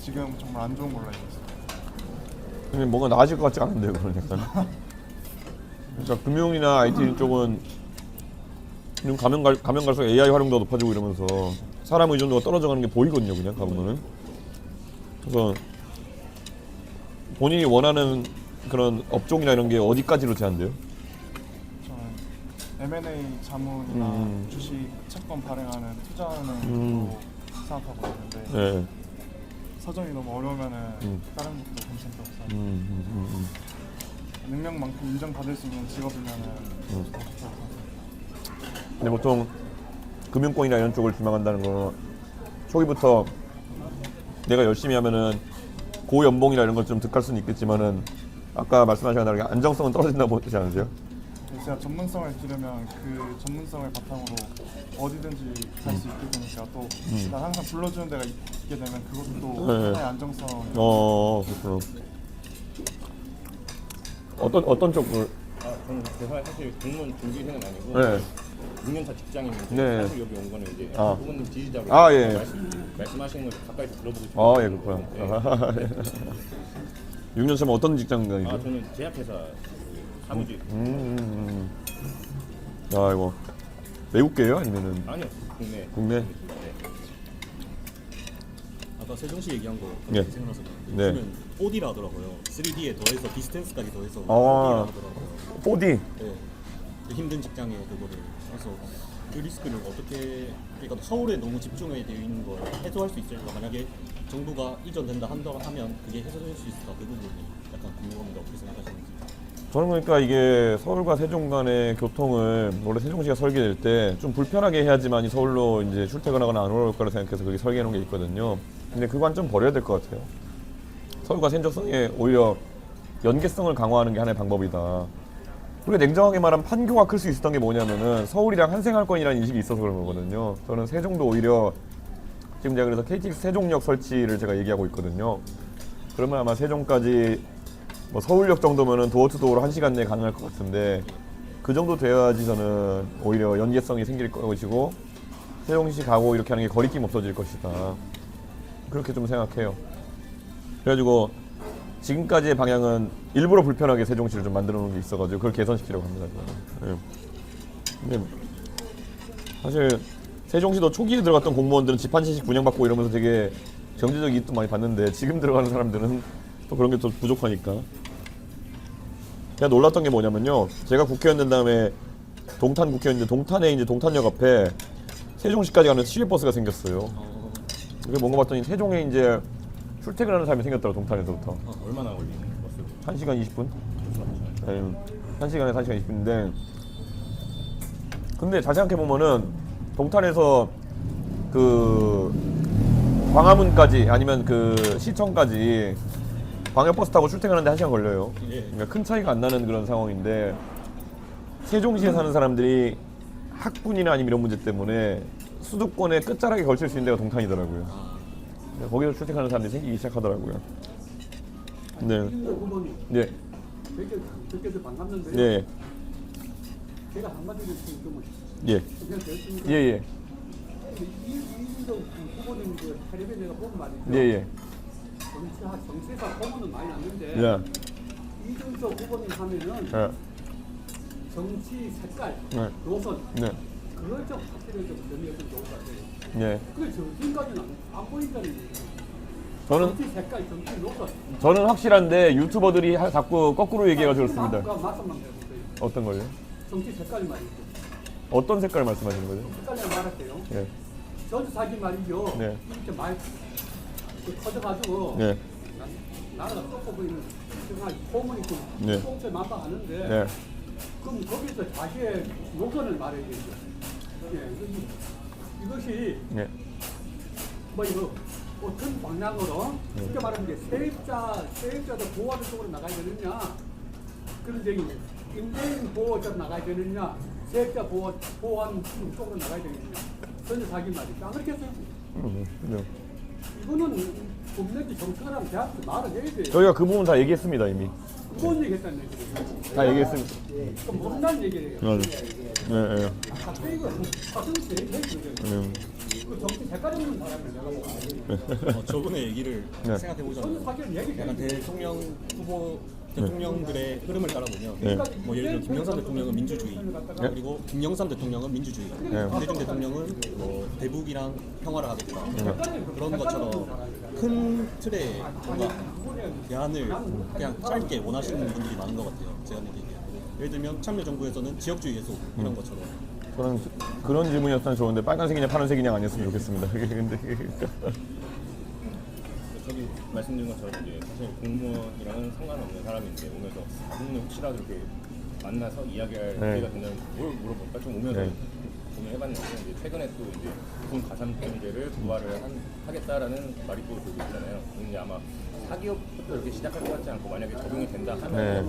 지금 정말 안 좋은 걸로 알고 있어요. 근데 뭔가 나아질 것 같지 않은데요, 그런 약간. 그러니까 금융이나 IT 쪽은 가면 갈수록 AI 활용도가 높아지고 이러면서 사람 의존도가 떨어져가는 게 보이거든요, 그냥 가보면은. 그래서 본인이 원하는 그런 업종이나 이런 게 어디까지로 제한돼요? 저는 M&A 자문이나 주식 채권 발행하는 투자은행으로 생각하고 있는데 네. 사정이 너무 어려우면은 다른 것도 괜찮다고 생각해요. 능력만큼 인정받을 수 있는 직업이면은 더 좋다고 생각해요. 근데 보통 금융권이나 이런 쪽을 희망한다는 건 초기부터 내가 열심히 하면은 고연봉이나 이런 걸 좀 득할 수는 있겠지만은 아까 말씀하신 대로 안정성은 떨어진다고 보지 않으세요? 제가 전문성을 기르면 그 전문성을 바탕으로 어디든지 갈 수 있게 되니까 또 난 항상 불러주는 데가 있게 되면 그것도 네. 하나의 안정성. 그렇구나. 어떤 쪽을? 저는 제가 사실 공무원 준비생은 아니고 네. 6년차 직장인인데 네. 사실 여기 온 거는 이제 아. 후보님 지지자로 예. 말씀하시는 걸 가까이서 들어보고 싶어요. 예, 그렇구나. 6년 차면 어떤 직장 다니죠? 저는 제약회사 사무직. 이거 외국계요? 아니면은? 아니요, 국내? 네. 아까 세종시 얘기한 거 네. 생각나서 네. 요즘은 4D라 하더라고요. 3D에 더해서 디스텐스까지 더해서 4D라 아. 하더라고요. 4D? 네. 힘든 직장에 그거를 해서 그 리스크를 어떻게, 그러니까 서울에 너무 집중해 되어 있는 걸 해소할 수 있을까? 만약에 정부가 이전된다 하면 그게 해소될 수 있을까? 그 부분이 약간 궁금합니다. 어떻게 생각하시는지. 저는 그러니까 이게 서울과 세종 간의 교통을 원래 세종시가 설계될 때 좀 불편하게 해야지만 이 서울로 이제 출퇴근하거나 안 올 거라 생각해서 그렇게 설계해 놓은 게 있거든요. 근데 그 관점 버려야 될 것 같아요. 서울과 세종성에 오히려 연계성을 강화하는 게 하나의 방법이다. 우리가 냉정하게 말하면 판교가 클 수 있었던 게 뭐냐면은 서울이랑 한생활권이라는 인식이 있어서 그런 거거든요. 저는 세종도 오히려 지금 제가 그래서 KTX 세종역 설치를 제가 얘기하고 있거든요. 그러면 아마 세종까지 뭐 서울역 정도면은 도어 투 도어로 1시간 내에 가능할 것 같은데 그 정도 되어야지 저는 오히려 연계성이 생길 것이고 세종시 가고 이렇게 하는 게 거리낌 없어질 것이다. 그렇게 좀 생각해요. 그래가지고 지금까지의 방향은 일부러 불편하게 세종시를 좀 만들어 놓은 게 있어가지고 그걸 개선시키려고 합니다. 네. 근데 사실 세종시도 초기에 들어갔던 공무원들은 집 한 채씩 분양받고 이러면서 되게 경제적 이익도 많이 봤는데 지금 들어가는 사람들은 또 그런 게 또 부족하니까. 제가 놀랐던 게 뭐냐면요. 제가 국회의원 된 다음에 동탄 국회의원인데 동탄에 이제 동탄역 앞에 세종시까지 가는 시외버스가 생겼어요. 그게 뭔가 봤더니 세종에 이제 출퇴근하는 사람이 생겼더라고, 동탄에서부터. 얼마나 걸리는 버스? 1시간 20분? 네, 1시간에 1시간 20분인데 근데 잘 생각해보면은 동탄에서 그 광화문까지 아니면 그 시청까지 광역버스 타고 출퇴근하는데 1시간 걸려요. 그러니까 큰 차이가 안 나는 그런 상황인데 세종시에 사는 사람들이 학군이나 아니면 이런 문제 때문에 수도권의 끝자락에 걸칠 수 있는 데가 동탄이더라고요. 거기서 출퇴근하는 사람들이 생기기 시작하더라고요. 네. 네. 뵙게서 반갑는데. 네. 제가 한마디로 좀 예. 그냥 됐습니다. 예. 이준석 후보님 그 텔레비에 내가 본 말이죠. 예. 정치에서 소문은 많이 났는데. 예. 이준석 후보님 하면은 예. 정치 색깔, 네. 노선. 네. 그걸 좀 확실히 좀 정리해서 좋을 것 같아요. 예. 그게 지금까지는 안 보인다는 얘기예요. 저는 정치 색깔, 정치 노선. 저는 확실한데 유튜버들이 자꾸 거꾸로 얘기해가지고 그렇습니다. 말씀만 해보세요. 어떤 걸요? 정치 색깔 말이죠. 어떤 색깔 말씀하시는 거죠? 색깔을 말할게요. 예. 전사기 말이죠. 네. 이렇게 말 커져가지고 네. 나라가 썩고 보이는 소문이 좀 네. 꽁째 만박하는데 네. 그럼 거기서 자기의 노선을 말해야겠죠. 예. 이것이 네. 뭐 이거 어떤 방향으로 쉽게 말하면 이제 세입자도 보호하는 쪽으로 나가야 되느냐, 그런 얘기 임대인 보호자로 나가야 되느냐, 세입자 보호하는 쪽으로 나가야 되느냐, 전혀 자기 말이죠. 안 그렇게 했어요. 네. 이거는 국내지 정책이랑 대학도 말을 해야 돼요. 저희가 그 부분 다 얘기했습니다 이미. 무슨 얘기했다는 얘기예요? 다 얘기했습니다. 그 모른다는 얘기예요. 네. 갑자기 이거 사정치 얘기해요. 그 정치 색깔 없는 사람을 내가 보고. 저분의 얘기를 네. 생각해보자면 약간 대통령 후보 네. 대통령들의 흐름을 따라보면 네. 뭐 예를 들어 김영삼 대통령은 민주주의, 네. 그리고 김영삼 대통령은 민주주의, 네. 김대중 대통령은 뭐 대북이랑 평화를 하겠다, 네. 그런 것처럼 큰 틀에 뭔가 대안을 그냥 짧게 원하시는 분들이 많은 것 같아요. 제가 느끼기에. 예를 들면 참여정부에서는 지역주의 해소 이런 것처럼. 저는 그런 질문이었으면 좋은데 빨간색이냐 파란색이냐 아니었으면 좋겠습니다. 근데 저기 말씀드린 것처럼 이제 사실 공무원이랑은 상관없는 사람인데 오면서 오늘 혹시라도 이렇게 만나서 이야기할 네. 기회가 되면 뭘 물어볼까 좀 오면서 네. 고민해봤는데 이제 최근에 또 이제 군 가산점제를 부활을 하겠다라는 말이 또 돌고 있잖아요. 근데 아마 사기업부터 이렇게 시작할 것 같지 않고 만약에 적용이 된다 하면 네.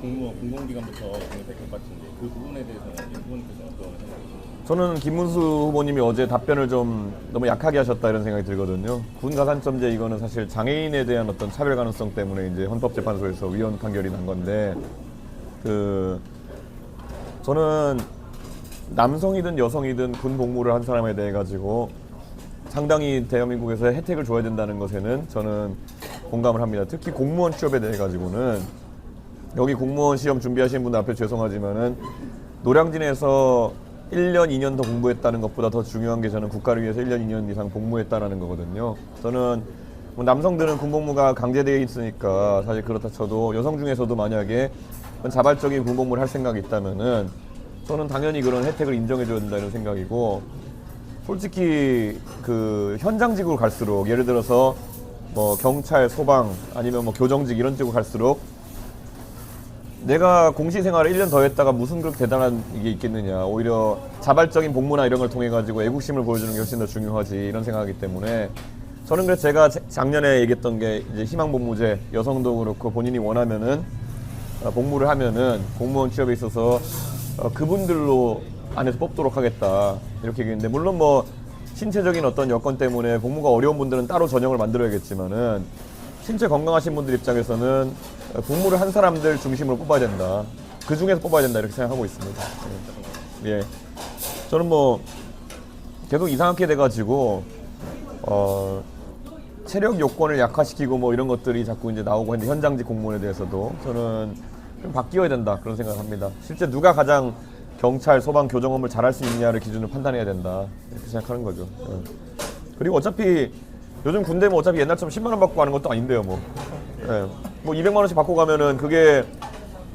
공무원 공공기관부터 적용이 될 것 같은데 그 부분에 대해서는 후보님께서 어떤 생각이신가요? 저는 김문수 후보님이 어제 답변을 좀 너무 약하게 하셨다 이런 생각이 들거든요. 군 가산점제 이거는 사실 장애인에 대한 어떤 차별 가능성 때문에 이제 헌법재판소에서 위헌 판결이 난 건데 저는 남성이든 여성이든 군 복무를 한 사람에 대해 가지고 상당히 대한민국에서 혜택을 줘야 된다는 것에는 저는 공감을 합니다. 특히 공무원 취업에 대해 가지고는 여기 공무원 시험 준비하시는 분들 앞에 죄송하지만은 노량진에서 1년, 2년 더 공부했다는 것보다 더 중요한 게 저는 국가를 위해서 1년, 2년 이상 복무했다라는 거거든요. 저는 뭐 남성들은 군복무가 강제되어 있으니까 사실 그렇다 쳐도 여성 중에서도 만약에 자발적인 군복무를 할 생각이 있다면은 저는 당연히 그런 혜택을 인정해줘야 된다 이런 생각이고, 솔직히 그 현장직으로 갈수록 예를 들어서 뭐 경찰, 소방 아니면 뭐 교정직 이런 쪽으로 갈수록 내가 공시 생활을 1년 더 했다가 무슨 그렇게 대단한 이게 있겠느냐. 오히려 자발적인 복무나 이런 걸 통해 가지고 애국심을 보여주는 게 훨씬 더 중요하지 이런 생각이기 때문에 저는 그래서 제가 작년에 얘기했던 게 이제 희망복무제, 여성도 그렇고 본인이 원하면은 복무를 하면은 공무원 취업에 있어서 그분들로 안에서 뽑도록 하겠다 이렇게 얘기했는데, 물론 뭐 신체적인 어떤 여건 때문에 복무가 어려운 분들은 따로 전형을 만들어야겠지만은 신체 건강하신 분들 입장에서는 복무를 한 사람들 중심으로 뽑아야 된다. 그 중에서 뽑아야 된다 이렇게 생각하고 있습니다. 예. 저는 뭐 계속 이상하게 돼가지고 체력 요건을 약화시키고 뭐 이런 것들이 자꾸 이제 나오고 있는데, 현장직 공무원에 대해서도 저는 좀 바뀌어야 된다 그런 생각을 합니다. 실제 누가 가장 경찰, 소방, 교정 업무를 잘할 수 있느냐를 기준으로 판단해야 된다 이렇게 생각하는 거죠. 그리고 어차피 요즘 군대 뭐 어차피 옛날처럼 10만 원 받고 가는 것도 아닌데요. 뭐, 예. 뭐 200만 원씩 받고 가면은 그게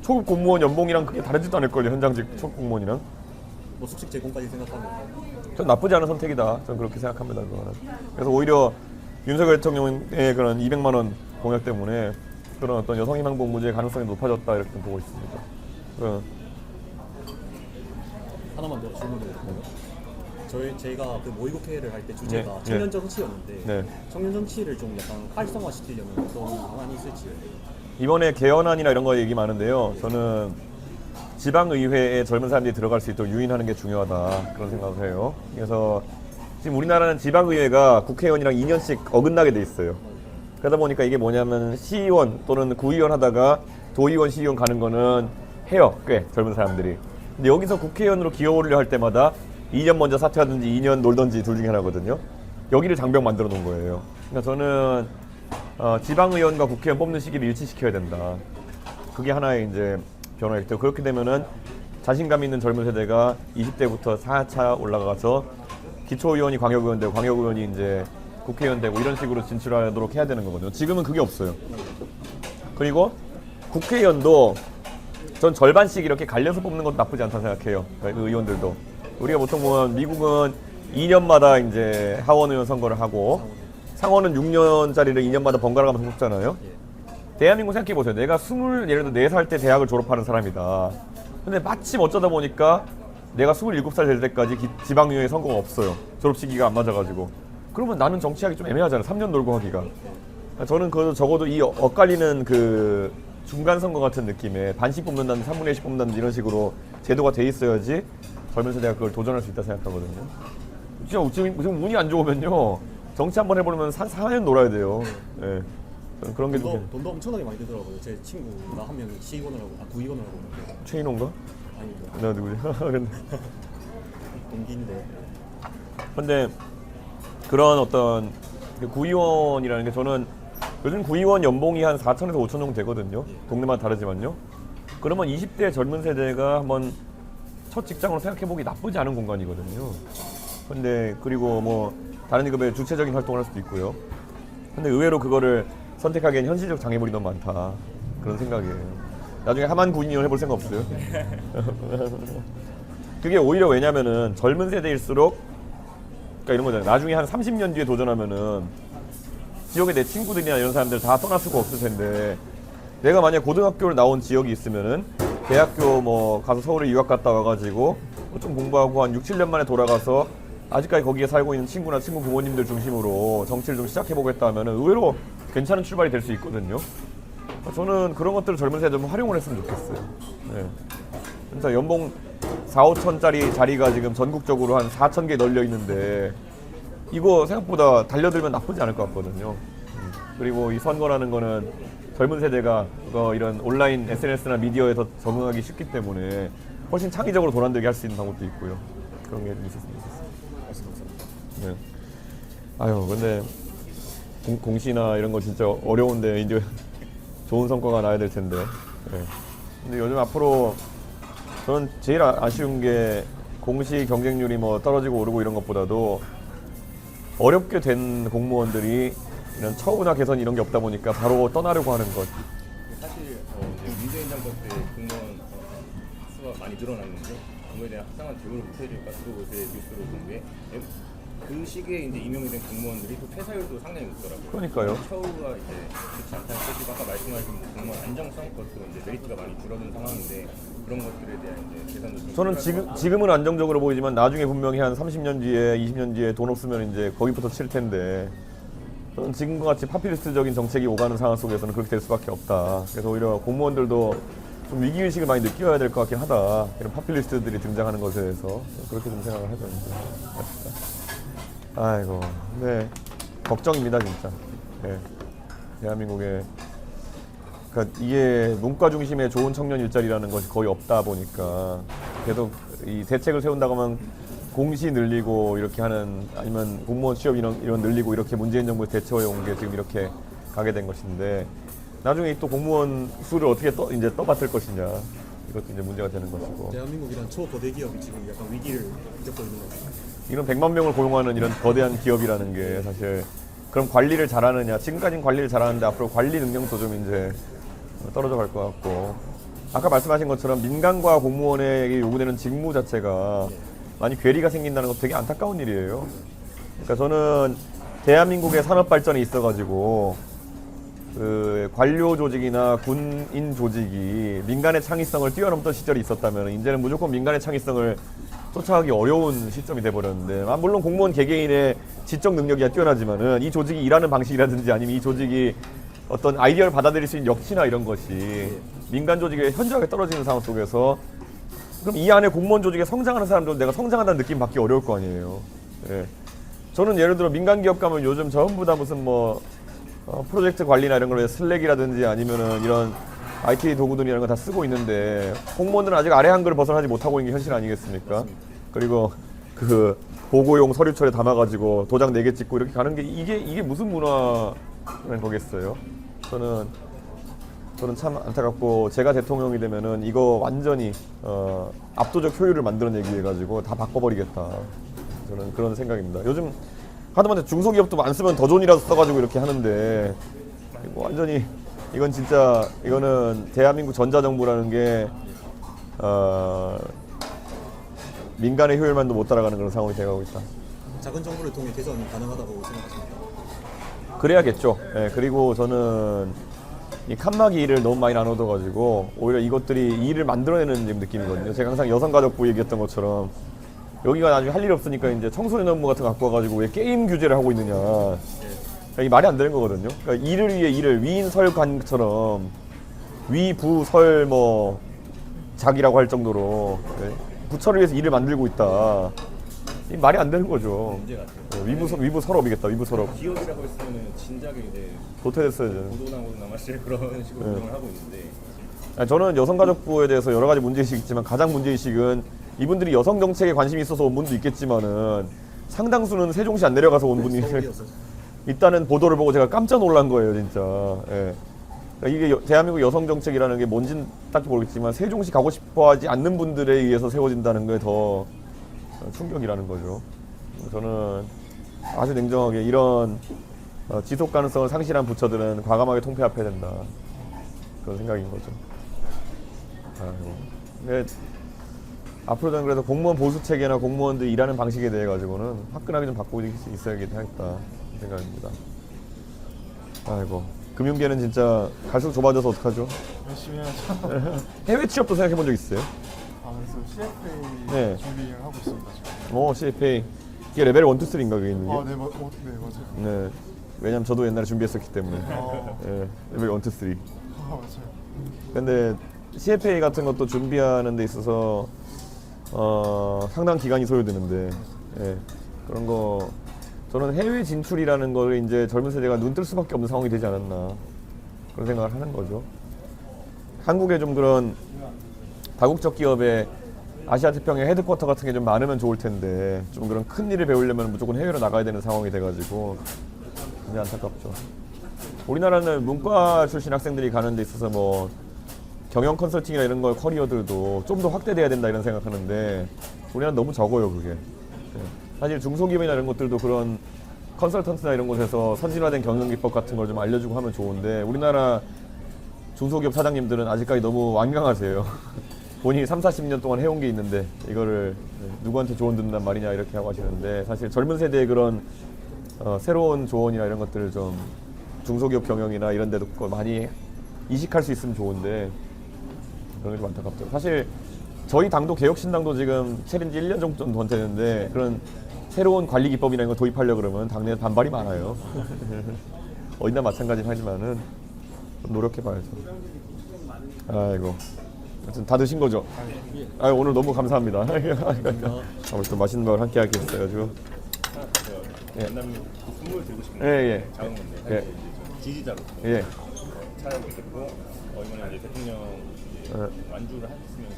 초급 공무원 연봉이랑 그게 다르지도 않을걸요. 현장직 초급 공무원이랑. 뭐 숙식 제공까지 생각하면 전 나쁘지 않은 선택이다. 저는 그렇게 생각합니다. 그거는. 그래서 오히려 윤석열 대통령의 그런 200만 원 공약 때문에 그런 어떤 여성 희망 복무제의 가능성이 높아졌다 이렇게 좀 보고 있습니다. 하나만 더 질문을 드릴게요. 제가 그 모의국회를 할 때 주제가 네, 청년 네. 정치였는데 네. 청년 정치를 좀 약간 활성화시키려면 어떤 방안이 있을지요? 이번에 개헌안이나 이런 거 얘기 많은데요. 저는 지방의회에 젊은 사람들이 들어갈 수 있도록 유인하는 게 중요하다 그런 생각을 해요. 그래서 지금 우리나라는 지방의회가 국회의원이랑 2년씩 어긋나게 돼 있어요. 그러다 보니까 이게 뭐냐면 시의원 또는 구의원 하다가 도의원, 시의원 가는 거는 해요. 꽤 젊은 사람들이. 근데 여기서 국회의원으로 기어오르려 할 때마다 2년 먼저 사퇴하든지 2년 놀든지 둘 중에 하나거든요. 여기를 장벽 만들어 놓은 거예요. 그러니까 저는 지방의원과 국회의원 뽑는 시기를 일치시켜야 된다. 그게 하나의 이제 변화일 테고, 그렇게 되면은 자신감 있는 젊은 세대가 20대부터 4차 올라가서 기초의원이 광역의원 되고 광역의원이 이제 국회의원 되고 이런 식으로 진출하도록 해야 되는 거거든요. 지금은 그게 없어요. 그리고 국회의원도 전 절반씩 이렇게 갈려서 뽑는 것도 나쁘지 않다고 생각해요. 그 의원들도. 우리가 보통 보면 미국은 2년마다 이제 하원 의원 선거를 하고 상원은 6년짜리를 2년마다 번갈아 가면서 뽑잖아요. 대한민국 생각해 보세요. 내가 예를 들어 4살 때 대학을 졸업하는 사람이다. 근데 마침 어쩌다 보니까 내가 27살 될 때까지 지방의회 선거가 없어요. 졸업 시기가 안 맞아가지고. 그러면 나는 정치하기 좀 애매하잖아요. 3년 놀고 하기가. 저는 그 적어도 이 엇갈리는 그 중간 선거 같은 느낌에 반씩 뽑는다든지 3분의 1씩 뽑는다든지 이런 식으로 제도가 돼 있어야지 젊은 세대가 그걸 도전할 수 있다 생각하거든요. 진짜 지금 운이 안 좋으면요. 정치 한번 해보려면 4년 놀아야 돼요. 예. 그런 게 돈도 엄청나게 많이 들더라고요. 제 친구가 한 명이 시의원을 하고 구의원을 하고 있는데. 최인호인가? 아니죠. 내가 누구지? 동기인데. 근데 그런 어떤 구의원이라는 게 저는 요즘 구의원 연봉이 한 4천에서 5천 정도 되거든요. 동네마다 다르지만요. 그러면 20대 젊은 세대가 한번 첫 직장으로 생각해보기 나쁘지 않은 공간이거든요. 근데 그리고 뭐 다른 직업에 주체적인 활동을 할 수도 있고요. 근데 의외로 그거를 선택하기엔 현실적 장애물이 너무 많다 그런 생각이에요. 나중에 하만 군의원 해볼 생각 없어요? 그게 오히려 왜냐면은 젊은 세대일수록 그러니까 이런 거잖아요. 나중에 한 30년 뒤에 도전하면은 지역에 내 친구들이나 이런 사람들 다 떠날 수가 없을 텐데, 내가 만약 고등학교를 나온 지역이 있으면은 대학교 뭐 가서 서울에 유학 갔다 와가지고 좀 공부하고 한 6, 7년 만에 돌아가서 아직까지 거기에 살고 있는 친구나 친구 부모님들 중심으로 정치를 좀 시작해보겠다 하면은 의외로 괜찮은 출발이 될 수 있거든요. 저는 그런 것들을 젊은 세대 좀 활용을 했으면 좋겠어요. 네. 그래서 연봉 4, 5천짜리 자리가 지금 전국적으로 한 4천 개 널려 있는데 이거 생각보다 달려들면 나쁘지 않을 것 같거든요. 그리고 이 선거라는 거는 젊은 세대가 이런 온라인 SNS나 미디어에 더 적응하기 쉽기 때문에 훨씬 창의적으로 도란들게 할 수 있는 방법도 있고요. 그런 게 있었으면 좋겠어요. 네. 아유, 근데 공시나 이런 거 진짜 어려운데 이제 좋은 성과가 나야 될 텐데. 네. 근데 요즘 앞으로 저는 제일 아쉬운 게 공시 경쟁률이 뭐 떨어지고 오르고 이런 것보다도 어렵게 된 공무원들이 이런 처우나 개선 이런 게 없다 보니까 바로 떠나려고 하는 것. 사실 이제 문재인 정권 때 공무원 수가 많이 늘어났는데 그거에 대한 합당한 대우를 못 해주니까 또 어제 뉴스로 본 게 그 시기에 이제 임용이 된 공무원들이 또 퇴사율도 상당히 높더라고요. 그러니까요. 처우가 이제 좋지 않다는 뜻이고 아까 말씀하신 공무원 안정성 것도 이제 메리트가 많이 줄어든 상황인데 그런 것들에 대한 이제 개선도 좀 저는 지금은 안정적으로 보이지만 나중에 분명히 한 30년 뒤에 20년 뒤에 돈 없으면 이제 거기부터 칠 텐데 저는 지금과 같이 파퓰리스트적인 정책이 오가는 상황 속에서는 그렇게 될 수밖에 없다. 그래서 오히려 공무원들도 좀 위기의식을 많이 느껴야 될 것 같긴 하다. 이런 파퓰리스트들이 등장하는 것에 대해서 그렇게 좀 생각을 하죠. 아이고, 네, 걱정입니다 진짜. 네. 대한민국에 그러니까 이게 문과 중심의 좋은 청년 일자리라는 것이 거의 없다 보니까 계속 이 대책을 세운다고 하면 공시 늘리고 이렇게 하는 아니면 공무원 취업 이런 늘리고 이렇게 문재인 정부의 대처해 온 게 지금 이렇게 가게 된 것인데 나중에 또 공무원 수를 어떻게 떠받들 것이냐 이것도 이제 문제가 되는 것이고. 대한민국이란 초거대 기업이 지금 약간 위기를 겪고 있는 것 같습니다. 이런 100만 명을 고용하는 이런 거대한 기업이라는 게 사실 그럼 관리를 잘하느냐? 지금까지는 관리를 잘하는데 앞으로 관리 능력도 좀 이제 떨어져 갈 것 같고 아까 말씀하신 것처럼 민간과 공무원에게 요구되는 직무 자체가 많이 괴리가 생긴다는 것도 되게 안타까운 일이에요. 그러니까 저는 대한민국의 산업 발전이 있어가지고 그 관료 조직이나 군인 조직이 민간의 창의성을 뛰어넘던 시절이 있었다면 이제는 무조건 민간의 창의성을 쫓아가기 어려운 시점이 돼버렸는데 물론 공무원 개개인의 지적 능력이 뛰어나지만은 이 조직이 일하는 방식이라든지 아니면 이 조직이 어떤 아이디어를 받아들일 수 있는 역치나 이런 것이 민간 조직에 현저하게 떨어지는 상황 속에서 그럼 이 안에 공무원 조직에 성장하는 사람들은 내가 성장한다는 느낌 받기 어려울 거 아니에요. 예. 저는 예를 들어 민간 기업 가면 요즘 전부 다 무슨 뭐 프로젝트 관리나 이런 걸 슬랙이라든지 아니면은 이런 IT 도구들 이런 거 다 쓰고 있는데 공무원들은 아직 아래 한글을 벗어나지 못하고 있는 게 현실 아니겠습니까? 맞습니다. 그리고 그 보고용 서류철에 담아가지고 도장 4개 찍고 이렇게 가는 게 이게 무슨 문화라는 거겠어요? 저는 참 안타깝고 제가 대통령이 되면은 이거 완전히 압도적 효율을 만들어내기 위해 가지고 다 바꿔버리겠다. 저는 그런 생각입니다. 요즘 하다못해 중소기업도 안 쓰면 더 존이라도 써가지고 이렇게 하는데 이거 완전히 이건 진짜 이거는 대한민국 전자정부라는 게 민간의 효율만도 못 따라가는 그런 상황이 되어가고 있다. 작은 정부를 통해 개선이 가능하다고 생각하십니까? 그래야겠죠. 예, 그리고 저는 이 칸막이 일을 너무 많이 나눠둬가지고 오히려 이것들이 일을 만들어내는 느낌이거든요. 제가 항상 여성가족부 얘기했던 것처럼 여기가 나중에 할 일이 없으니까 이제 청소년부 같은 거 갖고 와가지고 왜 게임 규제를 하고 있느냐. 그러니까 이 말이 안 되는 거거든요. 그러니까 일을 위해 일을 위인설관처럼 위부설 뭐 작이라고 할 정도로 부처를 위해서 일을 만들고 있다. 이 말이 안 되는 거죠. 문제 같아요. 위부 설업이겠다. 위부 설업. 기업이라고 했으면 진작에 이제 도태됐어야죠. 보도나고 남았을 그런 식으로 운영을 하고 있는데. 아니, 저는 여성가족부에 대해서 여러 가지 문제의식이 있지만 가장 문제의식은 이분들이 여성 정책에 관심이 있어서 온 분도 있겠지만은 상당수는 세종시 안 내려가서 온 분이 있다는 보도를 보고 제가 깜짝 놀란 거예요, 진짜. 예. 그러니까 이게 대한민국 여성 정책이라는 게 뭔지는 딱히 모르겠지만 세종시 가고 싶어하지 않는 분들에 의해서 세워진다는 게 더 충격이라는 거죠. 저는 아주 냉정하게 이런 지속 가능성을 상실한 부처들은 과감하게 통폐합해야 된다. 그런 생각인 거죠. 아이고. 근데 앞으로 저는 그래서 공무원 보수 체계나 공무원들 일하는 방식에 대해 가지고는 화끈하게 좀 바꾸고 있어야겠다 생각입니다. 아이고, 금융계는 진짜 갈수록 좁아져서 어떡하죠? 열심히 해야죠. 해외 취업도 생각해 본 적 있어요? 그래서 CFA 네. 준비를 하고 있습니다 지금. CFA 이게 레벨 1, 2, 3인가 그게 있는 게? 네, 맞아요. 네, 왜냐면 저도 옛날에 준비했었기 때문에. 네, 레벨 1, 2, 3. 맞아요. 근데 CFA 같은 것도 준비하는 데 있어서 상당 기간이 소요되는데 예, 그런 거 저는 해외 진출이라는 걸 이제 젊은 세대가 눈 뜰 수밖에 없는 상황이 되지 않았나 그런 생각을 하는 거죠. 한국에 좀 그런 다국적 기업의 아시아 태평양 헤드쿼터 같은 게 좀 많으면 좋을 텐데 좀 그런 큰 일을 배우려면 무조건 해외로 나가야 되는 상황이 돼가지고 굉장히 안타깝죠. 우리나라는 문과 출신 학생들이 가는 데 있어서 뭐 경영 컨설팅이나 이런 거 커리어들도 좀 더 확대돼야 된다 이런 생각하는데 우리나라는 너무 적어요 그게. 사실 중소기업이나 이런 것들도 그런 컨설턴트나 이런 곳에서 선진화된 경영 기법 같은 걸 좀 알려주고 하면 좋은데 우리나라 중소기업 사장님들은 아직까지 너무 완강하세요. 본인이 30-40년 동안 해온 게 있는데 이거를 누구한테 조언 듣는단 말이냐 이렇게 하고 하시는데 사실 젊은 세대의 그런 새로운 조언이나 이런 것들을 좀 중소기업 경영이나 이런 데도 많이 이식할 수 있으면 좋은데 그런 게 좀 안타깝더라고요. 사실 저희 당도 개혁신당도 지금 체린 지 1년 정도 되는데 그런 새로운 관리 기법이나 이런 거 도입하려고 그러면 당내에 반발이 많아요. 어디나 마찬가지긴 하지만은 좀 노력해 봐야죠. 아이고. 하여튼 다 드신 거죠? 아유, 오늘 너무 감사합니다. 오늘 또 맛있는 걸 함께 하게 했어요. 연남님 선물 드리고 싶은 예. 작은 건데 예. 사실 지지자로 예. 찾아뵙게 됐고 이번에 이제 대통령 완주를 했으면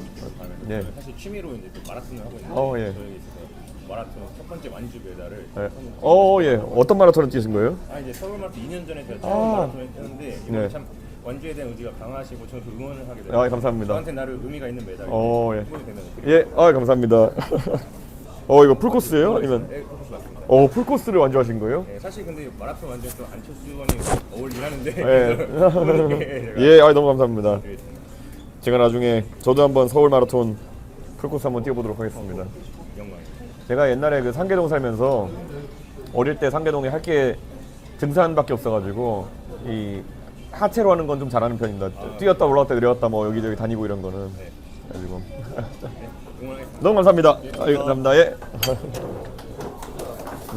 예. 사실 취미로 이제 또 마라톤을 하고 있는데 예. 저희 마라톤 첫 번째 완주 메달을 예. 어떤 마라톤을 뛰신 거예요? 이제 서울 마라톤 2년 전에 제가 처음 마라톤을 했는데 이번에 네. 참 완주에 대한 의지가 강하시고 저는 그 응원을 하게 아, 감사합니다. 저한테 나를 의미가 있는 메달. 예. 감사합니다. 이거 풀코스예요? 아니면? 네, 풀코스 맞습니다. 풀코스를 완주하신 거예요? 네, 사실 근데 마라톤 완주는 또 안철수 의원이 어울리긴 하는데. 예. 너무 감사합니다. 제가 나중에 저도 한번 서울 마라톤 풀코스 한번 뛰어보도록 하겠습니다. 영광입니다. 제가 옛날에 그 상계동 살면서 어릴 때 상계동에 할 게 등산밖에 없어가지고 이 하체로 하는 건 좀 잘하는 편입니다. 뛰었다 올라갔다 내려갔다 뭐 여기저기 다니고 이런 거는. 가지고. 너무 감사합니다. 감사합니다. 예.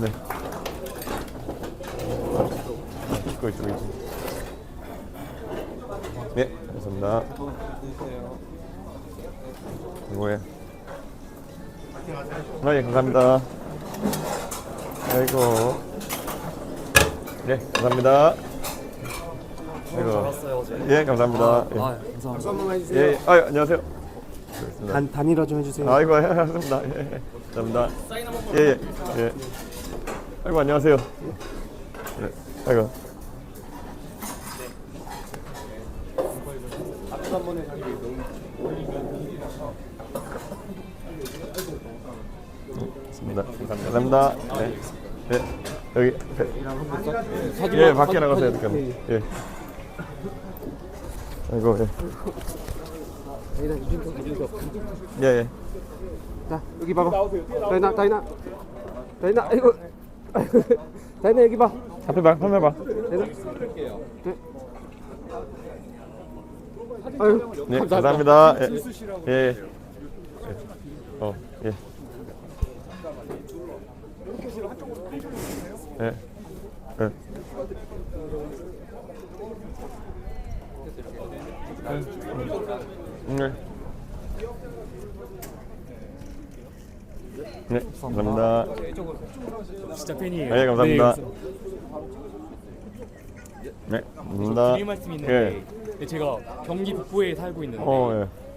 네. 이쪽에. 네, 감사합니다. 이거에. 예, 감사합니다. 아이고. 네, 감사합니다. 예, 감사합니다. 예. 박수 한 번만 해주세요. 예, 안녕하세요. 단일화 좀 해주세요. 아이고, 감사합니다. 예, 감사합니다. 예. 아이고, 안녕하세요. 네, 아이고. 박수 한 번 해주세요. 감사합니다. 네. 네. 여기 예, 밖에 나가서 해야 될까요? 예. 아이고, 예. 예. 자, 여기 봐봐. 다이나. 아이고. 다이나 여기 봐. 앞에 봐, 화면 봐. 네. 아유, 네, 감사합니다. 예. 예. 예. 예. 예. 네, 감사합니다. 진짜 팬이에요. 네, 감사합니다. 네, 감사합니다. 드릴 말씀이 있는데 제가 경기 북부에 살고 있는데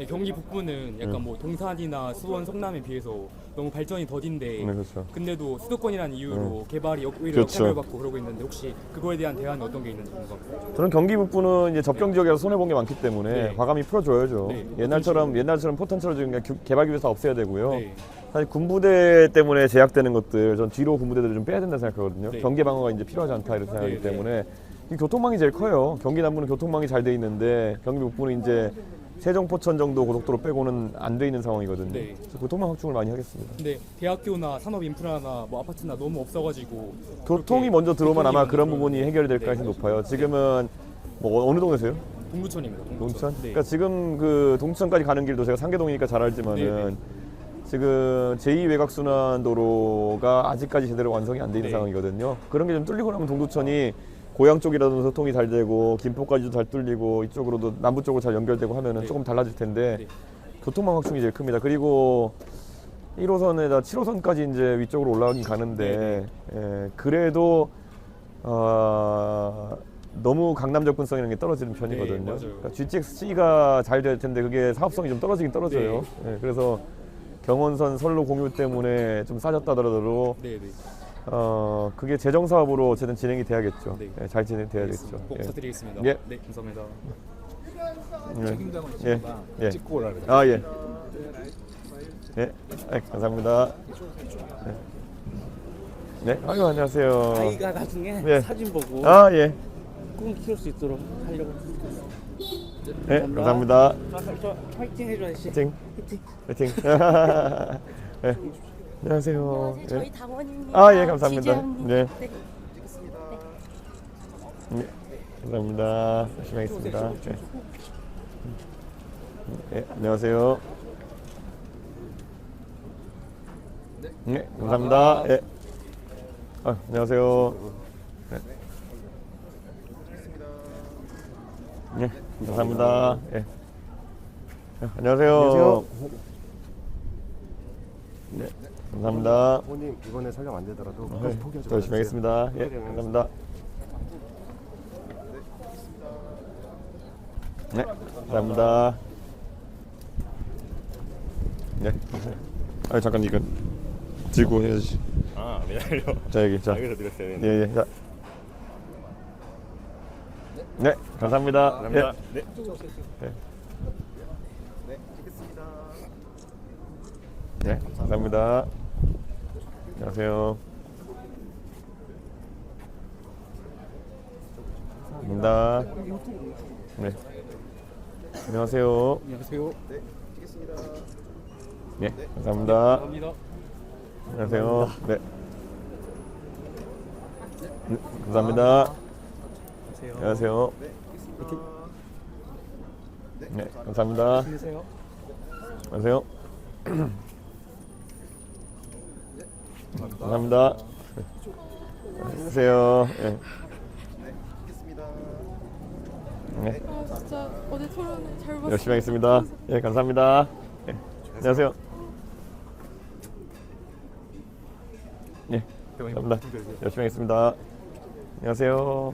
경기 북부는 약간 뭐 동산이나 수원, 성남에 비해서 너무 발전이 더딘데 그렇죠. 근데도 수도권이라는 이유로 개발이 오히려 역할을 받고 그러고 있는데 혹시 그거에 대한 대안이 어떤 게 있는지 궁금합니다. 저는 경기 북부는 이제 접경 지역에서 손해 본 게 많기 때문에 과감히 풀어줘야죠. 옛날처럼 포탄처럼 지금 개발 기회에서 다 없애야 되고요. 사실 군부대 때문에 제약되는 것들, 전 뒤로 군부대들을 좀 빼야 된다 생각하거든요. 경계 방어가 이제 필요하지 않다 이렇게 생각하기 때문에 이 교통망이 제일 커요. 경기 남부는 교통망이 잘 돼 있는데 경기 북부는 이제 세종 포천 정도 고속도로 빼고는 안 돼 있는 상황이거든요. 그래서 교통망 확충을 많이 하겠습니다. 근데 대학교나 산업 인프라나 뭐 아파트나 너무 없어가지고 교통이 먼저 들어오면 아마 그런 부분이 해결될 가능성이 높아요. 지금은 뭐 어느 동네세요? 동부천입니다. 동천? 그러니까 지금 그 동천까지 가는 길도 제가 상계동이니까 잘 알지만은 지금 제2 외곽순환도로가 아직까지 제대로 완성이 안 돼 있는 상황이거든요. 그런 게 좀 뚫리고 나면 동두천이 고양 쪽이라도 소통이 잘 되고 김포까지도 잘 뚫리고 이쪽으로도 남부 쪽으로 잘 연결되고 하면은 조금 달라질 텐데 교통망 확충이 제일 큽니다. 그리고 1호선에다 7호선까지 이제 위쪽으로 올라가긴 가는데 그래도 너무 강남 접근성이라는 게 떨어지는 편이거든요. 맞아요. 그러니까 GTX-C가 잘 될 텐데 그게 사업성이 좀 떨어지긴 떨어져요. 그래서 경원선 선로 공유 때문에 좀 싸졌다더라도 그게 재정 사업으로 어쨌든 진행이 돼야겠죠. 잘 진행돼야겠죠. 꼭 부탁드리겠습니다. 예. 네, 감사합니다. 책임자분 예. 친구가 예. 찍고 오라 그래. 아 예. 예. 감사합니다. 네. 아유 안녕하세요. 아이가 나중에 예. 사진 보고 아 예. 꿈 키울 수 있도록 하려고. 네. 감사합니다. 저 화이팅 해줘야지. 화이팅. 화이팅. 네. 안녕하세요. 저희 예. 당원입니다. 아 예 감사합니다. 지지합니다. 네. 네. 네. 감사합니다. 열심히 하겠습니다. 네. 네. 안녕하세요. 네. 감사합니다. 예. 안녕하세요. 네. 네. 감사합니다. 예. 안녕하세요. 네. 감사합니다. 부모님 이번에 설령 안 되더라도 네. 끝까지 포기하지 더 열심히 하겠습니다. 예. 감사합니다. 네. 감사합니다. 네. 아 잠깐 이건 들고 해야지. 아, 매달려. 자 여기 자. 여기서 드렸어야 되는데. 예. 자. 네. 감사합니다. 감사합니다. 예. 네. 네. 네. 감사합니다. 안녕하세요. 감사합니다. 네. 안녕하세요. 안녕하세요. 네, 찍겠습니다. 네. 감사합니다. 감사합니다. 안녕하세요. 네. 감사합니다. 안녕하세요. 네, 감사합니다. 안녕하세요. 안녕하세요. 감사합니다. 안녕하세요. 네. 네. 아 진짜 어제 토론을 잘 봤어요. 열심히 하겠습니다. 예, 감사합니다. 네. 안녕하세요. 예, 감사합니다. 열심히 하겠습니다. 안녕하세요.